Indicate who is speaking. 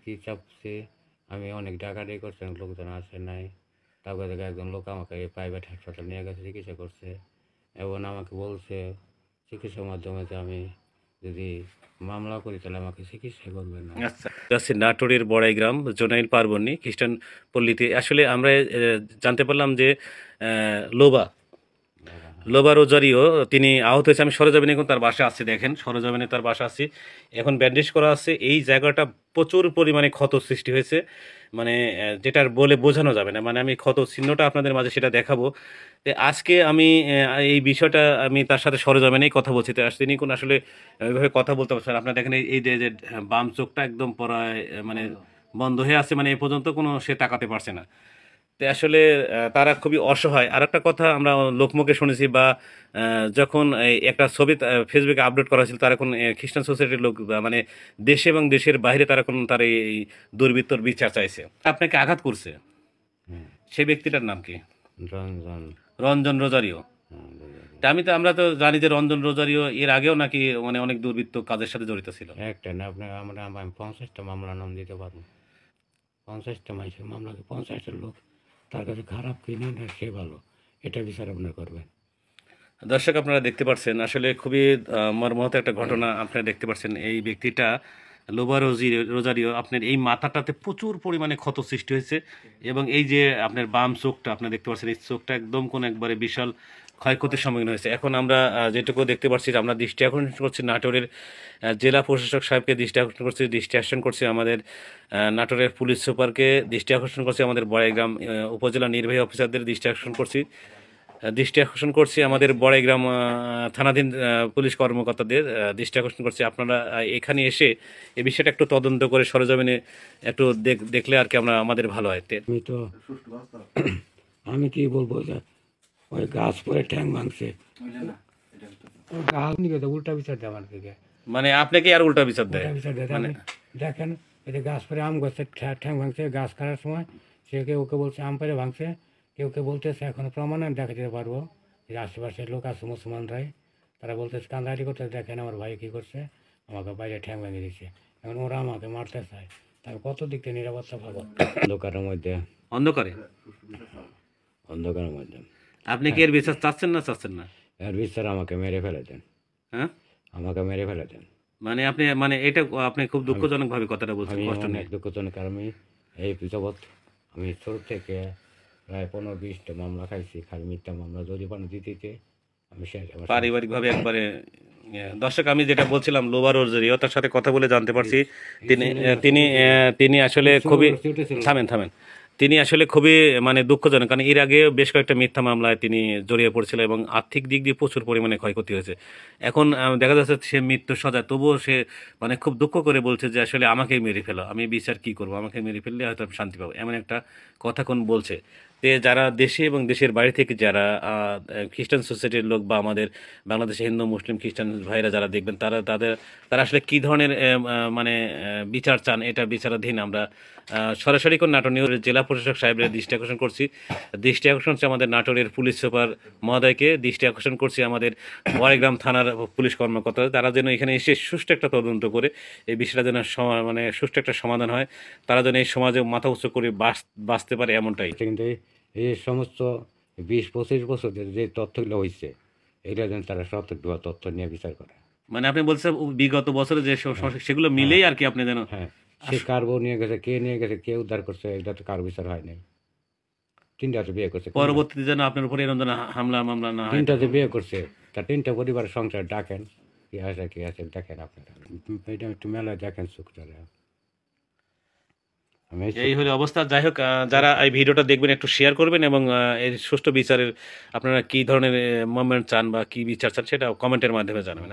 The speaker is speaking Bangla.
Speaker 1: কি চাপছে, আমি অনেক ডাকাডাকি করছি, লোকজন আসে নাই। তারপরে থেকে একজন লোক আমাকে প্রাইভেট হাসপাতাল নিয়ে গেছে, চিকিৎসা করছে এবং আমাকে বলছে চিকিৎসার মাধ্যমে যে আমি যদি মামলা করি তাহলে আমাকে চিকিৎসা করবে না।
Speaker 2: আচ্ছা, আছে নাটোরের বড়াইগ্রাম জোনাইল পার্বণী খ্রিস্টান পল্লীতে। আসলে আমরা জানতে পারলাম যে লোবা লোবা রোজারিও তিনি আহত হয়েছে। আমি সরেজমিনে এখন তার বাসা আছে, দেখেন সরেজমিনে তার বাসা আছে, এখন ব্যান্ডেজ করা আছে। এই জায়গাটা প্রচুর পরিমাণে ক্ষত সৃষ্টি হয়েছে, মানে যেটার বলে বোঝানো যাবে না। মানে আমি ক্ষত চিহ্নটা আপনাদের মাঝে সেটা দেখাবো। তো আজকে আমি এই বিষয়টা আমি তার সাথে সরেজমিনেই কথা বলছি। তো তিনি কোন আসলে ওইভাবে কথা বলতে পারছেন। আপনারা দেখেন এই যে বাম চোখটা একদম প্রায় মানে বন্ধ হয়ে আছে, মানে এ পর্যন্ত কোনো সে তাকাতে পারছে না। তো আসলে তারা খুবই অসহায়। আর একটা কথা আমরা লোকমুখে শুনেছি বা যখন এই একটা ছবি ফেসবুকে আপলোড করা হয়েছিল, তারা এখন খ্রিস্টান সোসাইটির লোক মানে দেশে এবং দেশের বাইরে তারা এখন তার এই দুর্বৃত্তর বিচার চাইছে। আপনাকে আঘাত করছে সেই ব্যক্তিটার নাম কি?
Speaker 1: রঞ্জন।
Speaker 2: রঞ্জন রোজারিও। তা আমরা তো জানি যে রঞ্জন রোজারিও এর আগেও নাকি মানে অনেক দুর্বৃত্ত কাজের সাথে জড়িত ছিল।
Speaker 1: একটা না, আপনার আমি 50টা মামলা নাম দিতে পারবো। 50টা মানুষের মামলা, 50টা লোক তার কাছে খারাপ কিনে না সে ভালো, এটা বিচার আপনার করবেন।
Speaker 2: দর্শক আপনারা দেখতে পাচ্ছেন আসলে খুবই মর্মাহত একটা ঘটনা। আপনারা দেখতে পাচ্ছেন এই ব্যক্তিটা লোবা রোজারিও, আপনার এই মাথাটাতে প্রচুর পরিমাণে ক্ষত সৃষ্টি হয়েছে এবং এই যে আপনার বাম চোখটা আপনারা দেখতে পাচ্ছেন, এই চোখটা একদম কোন একবারে বিশাল ক্ষয়ক্ষতির সম্মুখীন হয়েছে। এখন আমরা যেটুকু দেখতে পাচ্ছি, আমরা দৃষ্টি আকর্ষণ করছি নাটোরের জেলা প্রশাসক সাহেবকে দৃষ্টি আকর্ষণ করছি আমাদের নাটোরের পুলিশ সুপারকে দৃষ্টি আকর্ষণ করছি, আমাদের বড়াইগ্রাম উপজেলা নির্বাহী অফিসারদের দৃষ্টি আকর্ষণ করছি আমাদের বড়াইগ্রাম থানাধীন পুলিশ কর্মকর্তাদের দৃষ্টি আকর্ষণ করছি। আপনারা এখানে এসে এই বিষয়টা একটু তদন্ত করে সরেজমিনে একটু দেখলে আর কি আমাদের ভালো হয়।
Speaker 1: আমি কি বলবো যে ওই গাছ পরে ঠ্যাং ভাঙছে, গাছ নিয়ে উল্টা বিচার দেওয়ার দিকে,
Speaker 2: মানে আপনাকে আর উল্টা বিচার দেয়।
Speaker 1: মানে দেখেন এই যে গাছ পরে আম গাছের ঠ্যাং ভাঙছে, গাছ কাটার সময় সে ওকে বলছে আম পেরে ভাঙছে, কেউ বলতেছে এখনো প্রমাণ দেখা দিতে পারবো যে আশেপাশের লোক আছে মুসলমানরাই, তারা বলতেছে কান্দাহাটি করতে, দেখেন আমার ভাই কী করছে, আমাকে বাইরে ঠ্যাং ভেঙে দিচ্ছে, এখন ওরা আমাকে মারতে চায়, তাহলে কত দিক থেকে নিরাপত্তা পাবো? অন্ধকারের মধ্যে অন্ধকারের মধ্যে
Speaker 2: আপনি কি এর বিচার চাচ্ছেন না?
Speaker 1: এর বিচার আমাকে মেরে ফেলে দেন।
Speaker 2: হ্যাঁ,
Speaker 1: আমাকে মেরে ফেলে দেন।
Speaker 2: মানে আপনি মানে এটা আপনি খুব দুঃখজনক ভাবে কথাটা বলছেন, কষ্ট
Speaker 1: অনেক
Speaker 2: নেই।
Speaker 1: দুঃখজনক। আমি এই জগৎ আমি ছোট থেকে প্রায় 15-20টা মামলা খাইছি, খালি মিথ্যা মামলা জরিমানা দিতে আমি
Speaker 2: পারিবারিকভাবে একবারে দর্শক আমি যেটা বলছিলাম লোবা রোজারিও, তার সাথে কথা বলে জানতে পারছি তিনি আসলে খুবই থামেন তিনি আসলে খুবই মানে দুঃখজনক, কারণ এর আগে বেশ কয়েকটা মিথ্যা মামলায় তিনি জড়িয়ে পড়ছিল এবং আর্থিক দিক দিয়ে প্রচুর পরিমাণে ক্ষয়ক্ষতি হয়েছে। এখন দেখা যাচ্ছে সে মৃত্যু সজায়, তবুও সে মানে খুব দুঃখ করে বলছে যে আসলে আমাকেই মেরে ফেলো, আমি বিচার কি করবো, আমাকে মেরে ফেললে হয়তো আমি শান্তি পাবো, এমন একটা কথা কোন বলছে। তে যারা দেশে এবং দেশের বাইরে থেকে যারা খ্রিস্টান সোসাইটির লোক বা আমাদের বাংলাদেশে হিন্দু মুসলিম খ্রিস্টান ভাইরা যারা দেখবেন, তারা আসলে কী ধরনের মানে বিচার চান, এটা বিচারাধীন। আমরা সরাসরি কোন নাটোর জেলা প্রশাসক সাহেবের দৃষ্টি আকর্ষণ করছি আমাদের নাটোরের পুলিশ সুপার মহোদয়কে, দৃষ্টি আকর্ষণ করছি আমাদের বড়াইগ্রাম থানার পুলিশ কর্মকর্তা, তারা যেন এখানে এসে সুষ্ঠু একটা তদন্ত করে এই বিষয়টা যেন মানে সুষ্ঠু একটা সমাধান হয়, তারা যেন এই সমাজে মাথা উঁচু করে বাঁচতে পারে, এমনটাই।
Speaker 1: কিন্তু এই সমস্ত 20-25 বছর যে তথ্যগুলো হয়েছে, এগুলো যেন তারা সঠিক তথ্য নিয়ে বিচার করে।
Speaker 2: মানে আপনি বলছেন বিগত বছরে যে সেগুলো মিলেই আর কি আপনি যেন
Speaker 1: সে কারবো নিয়ে গেছে, কে নিয়ে গেছে, কে উদ্ধার করছে, এটা তো কারো বিচার হয় নাই। 3টাতে বিয়ে করছে,
Speaker 2: পরবর্তীতে যেন আপনার উপরে এরকম যেন হামলা মামলা না হয়।
Speaker 1: 3টাতে বিয়ে করছে, তার 3টা পরিবারের সংসার ডাকেন, কি আছে দেখেন আপনারা, এটা একটু মেলায় দেখেন শুক্রবারে।
Speaker 2: এই হলো অবস্থা। যাই হোক, যারা এই ভিডিওটা দেখবেন একটু শেয়ার করবেন এবং এই সুষ্ঠু বিচারের আপনারা কি ধরনের মোমেন্ট চান বা কি বিচার চান সেটা কমেন্টের মাধ্যমে জানাবেন।